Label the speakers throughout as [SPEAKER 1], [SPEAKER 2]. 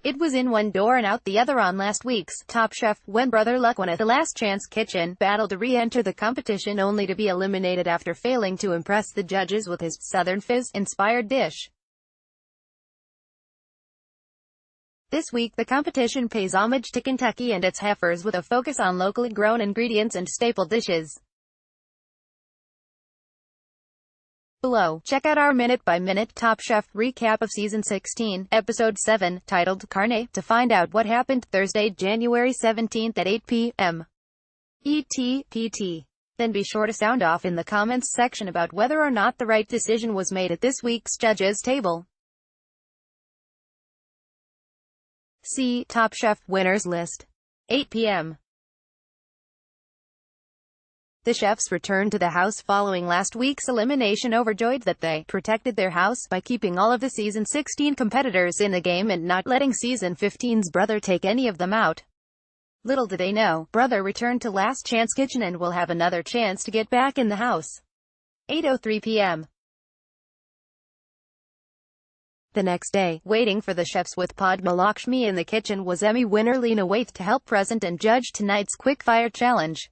[SPEAKER 1] It was in one door and out the other on last week's Top Chef, when Brother Luck won at the Last Chance Kitchen battled to re-enter the competition only to be eliminated after failing to impress the judges with his Southern Fizz-inspired dish. This week the competition pays homage to Kentucky and its heifers with a focus on locally grown ingredients and staple dishes. Below, check out our minute-by-minute Top Chef recap of Season 16, Episode 7, titled Carne, to find out what happened Thursday, January 17th at 8 p.m. ET. Then be sure to sound off in the comments section about whether or not the right decision was made at this week's judges' table. See Top Chef Winners List. 8 p.m. The chefs returned to the house following last week's elimination, overjoyed that they protected their house by keeping all of the Season 16 competitors in the game and not letting Season 15's Brother take any of them out. Little did they know, Brother returned to Last Chance Kitchen and will have another chance to get back in the house. 8:03 p.m. The next day, waiting for the chefs with Padma Lakshmi in the kitchen was Emmy winner Lena Waithe to help present and judge tonight's quick-fire challenge.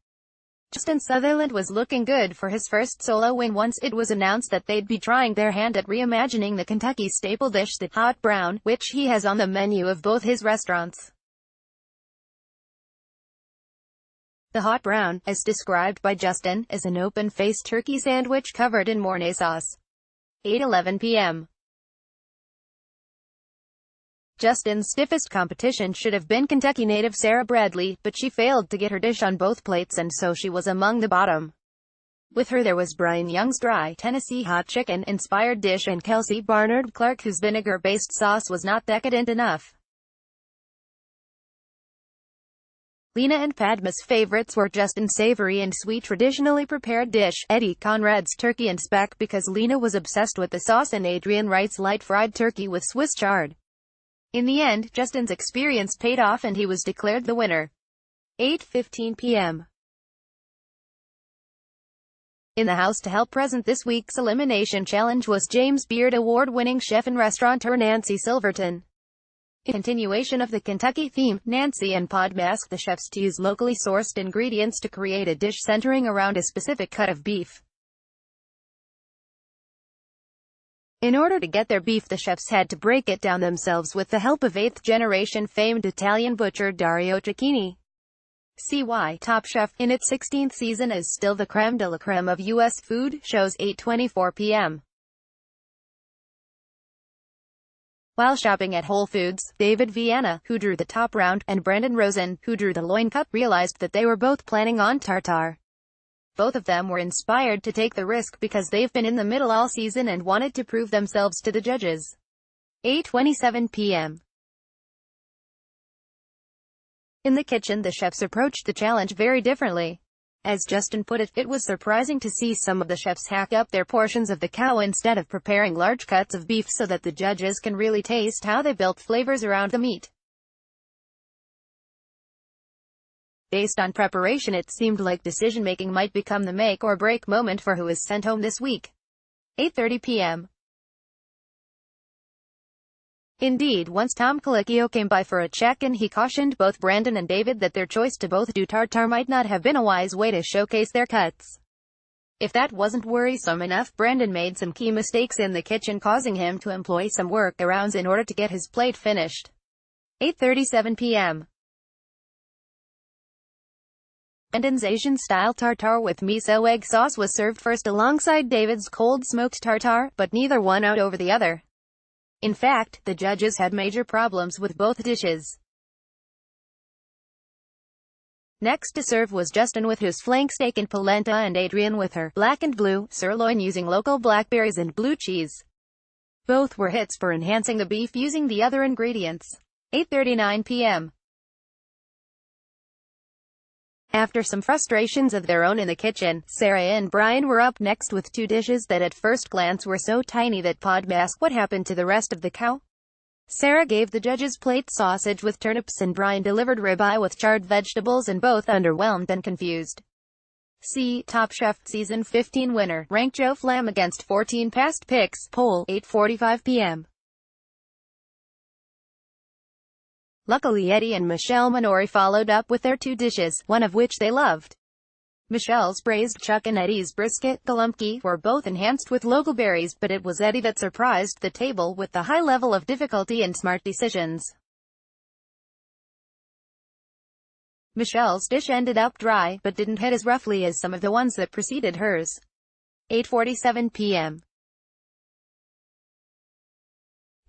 [SPEAKER 1] Justin Sutherland was looking good for his first solo win once it was announced that they'd be trying their hand at reimagining the Kentucky staple dish, the hot brown, which he has on the menu of both his restaurants. The hot brown, as described by Justin, is an open-faced turkey sandwich covered in Mornay sauce. 8:11 p.m. Justin's stiffest competition should have been Kentucky native Sarah Bradley, but she failed to get her dish on both plates and so she was among the bottom. With her there was Brian Young's dry Tennessee hot chicken-inspired dish and Kelsey Barnard Clark, whose vinegar-based sauce was not decadent enough. Lena and Padma's favorites were Justin's savory and sweet traditionally prepared dish, Eddie Conrad's turkey and speck because Lena was obsessed with the sauce, and Adrian Wright's light fried turkey with Swiss chard. In the end, Justin's experience paid off and he was declared the winner. 8:15 p.m. In the house to help present this week's elimination challenge was James Beard award-winning chef and restaurateur Nancy Silverton. In continuation of the Kentucky theme, Nancy and Padma asked the chefs to use locally sourced ingredients to create a dish centering around a specific cut of beef. In order to get their beef, the chefs had to break it down themselves with the help of 8th-generation famed Italian butcher Dario Cecchini. See why Top Chef, in its 16th season, is still the creme de la creme of U.S. food shows. 8:24 p.m. While shopping at Whole Foods, David Viana, who drew the top round, and Brandon Rosen, who drew the loin cut, realized that they were both planning on tartare. Both of them were inspired to take the risk because they've been in the middle all season and wanted to prove themselves to the judges. 8:27 p.m. In the kitchen, the chefs approached the challenge very differently. As Justin put it, it was surprising to see some of the chefs hack up their portions of the cow instead of preparing large cuts of beef so that the judges can really taste how they built flavors around the meat. Based on preparation, it seemed like decision-making might become the make-or-break moment for who is sent home this week. 8:30 p.m. Indeed, once Tom Colicchio came by for a check-in, he cautioned both Brandon and David that their choice to both do tartare might not have been a wise way to showcase their cuts. If that wasn't worrisome enough, Brandon made some key mistakes in the kitchen, causing him to employ some workarounds in order to get his plate finished. 8:37 p.m. Brandon's Asian-style tartare with miso egg sauce was served first alongside David's cold smoked tartare, but neither won out over the other. In fact, the judges had major problems with both dishes. Next to serve was Justin with his flank steak and polenta and Adrian with her black and blue sirloin using local blackberries and blue cheese. Both were hits for enhancing the beef using the other ingredients. 8:39 p.m. After some frustrations of their own in the kitchen, Sarah and Brian were up next with two dishes that at first glance were so tiny that Padma asked what happened to the rest of the cow. Sarah gave the judges plate sausage with turnips and Brian delivered ribeye with charred vegetables, and both underwhelmed and confused. See Top Chef Season 15 winner, rank Joe Flam against 14 past picks, poll, 8:45 p.m. Luckily Eddie and Michelle Minori followed up with their 2 dishes, one of which they loved. Michelle's braised chuck and Eddie's brisket Colicchio were both enhanced with local berries, but it was Eddie that surprised the table with the high level of difficulty and smart decisions. Michelle's dish ended up dry, but didn't hit as roughly as some of the ones that preceded hers. 8:47 p.m.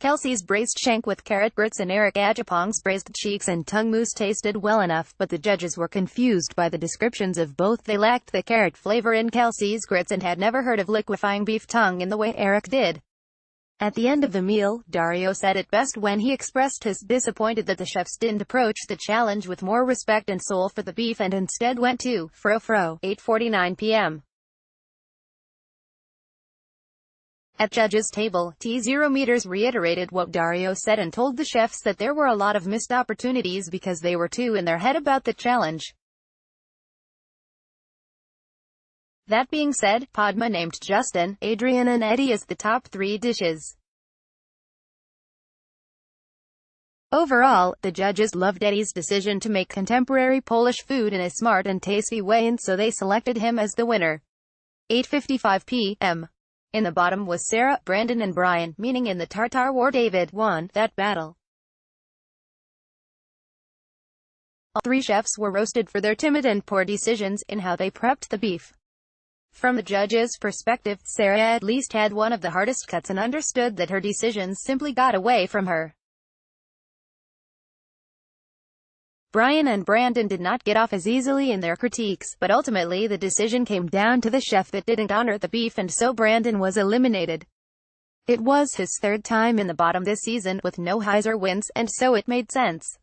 [SPEAKER 1] Kelsey's braised shank with carrot grits and Eric Ajapong's braised cheeks and tongue mousse tasted well enough, but the judges were confused by the descriptions of both. They lacked the carrot flavor in Kelsey's grits and had never heard of liquefying beef tongue in the way Eric did. At the end of the meal, Dario said it best when he expressed his disappointed that the chefs didn't approach the challenge with more respect and soul for the beef and instead went to fro. 8:49 p.m. At judges' table, T0 meters reiterated what Dario said and told the chefs that there were a lot of missed opportunities because they were too in their head about the challenge. That being said, Padma named Justin, Adrian and Eddie as the top 3 dishes. Overall, the judges loved Eddie's decision to make contemporary Polish food in a smart and tasty way, and so they selected him as the winner. 8:55 p.m. In the bottom was Sarah, Brandon and Brian, meaning in the Tartar War David won that battle. All 3 chefs were roasted for their timid and poor decisions in how they prepped the beef. From the judges' perspective, Sarah at least had one of the hardest cuts and understood that her decisions simply got away from her. Brian and Brandon did not get off as easily in their critiques, but ultimately the decision came down to the chef that didn't honor the beef, and so Brandon was eliminated. It was his 3rd time in the bottom this season, with no highs or wins, and so it made sense.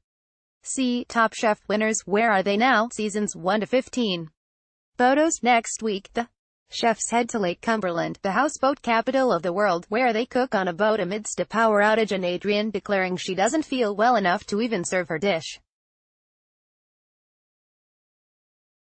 [SPEAKER 1] See Top Chef winners, Where Are They Now? Seasons 1 to 15. Photos. Next week, the chefs head to Lake Cumberland, the houseboat capital of the world, where they cook on a boat amidst a power outage and Adrian declaring she doesn't feel well enough to even serve her dish.